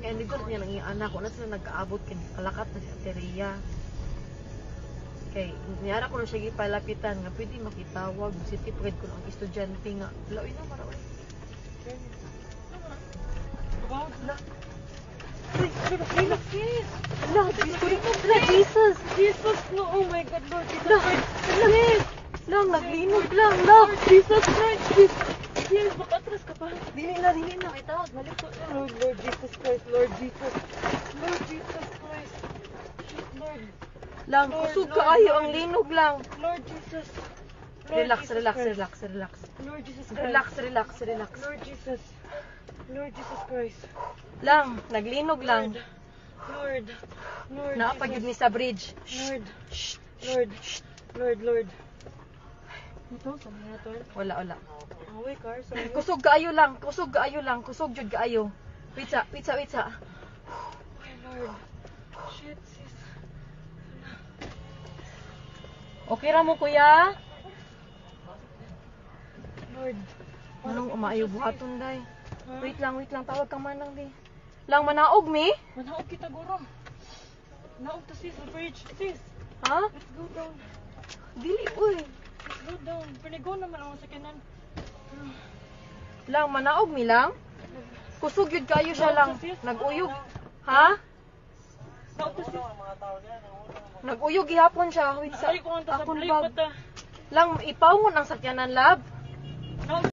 Kaya hindi ko niya nang iyang anak. Kung na sila nag-aabot, kalakat na si Ateria. Kaya niyara ko na siya gipalapitan nga pwede makitawag. City pride ko ng estudyante nga. Lawin na, marawin. Relax, sis. Jesus. Jesus, no, oh my God, Lord Jesus Christ. Sis. Lang, naglinog lang. Lang, Jesus Christ. Yes, makatras ka pa. Dili na. Itawag, maliko na. Lord Jesus Christ, Lord Jesus. Lord Jesus Christ. Lord. Lang, Lord, kusog Lord, kaayo Lord. ang linog lang. Lord Jesus. Lord Relax, Jesus relax, Christ. relax, relax. Lord Jesus Christ. Relax, relax, relax. Lord Jesus. Lord Jesus Christ. Lang, naglinog lang. Lord. Lord Naapagid Jesus. ni sa bridge. Lord. Lord. Ito, saan nga ito? Wala. Away, car. Saan nga? Kusog kaayo lang, kusog jud kaayo. Witsa. Ay, Lord. Shit, sis. Okay ra mo kuya? Lord. Anong umaayo buhaton day? Ha? Wait lang, tawag ka manang di. Lang manaog mi? Manaog kita, guro. Naog to, sis. The bridge. Sis, Ha? let's go down. Dili uy. Let's go down. Panigo naman ang sakinan. Lang manaog mi lang. Kusog yun kayo siya lang. Nag-uyog. Ha? Naog to, sis. Nag-uyog gihapon siya. Wait sa Ay, kung ang akon tasabli bag. pa ta. Lang ipawon ang sakyanan lab. Naog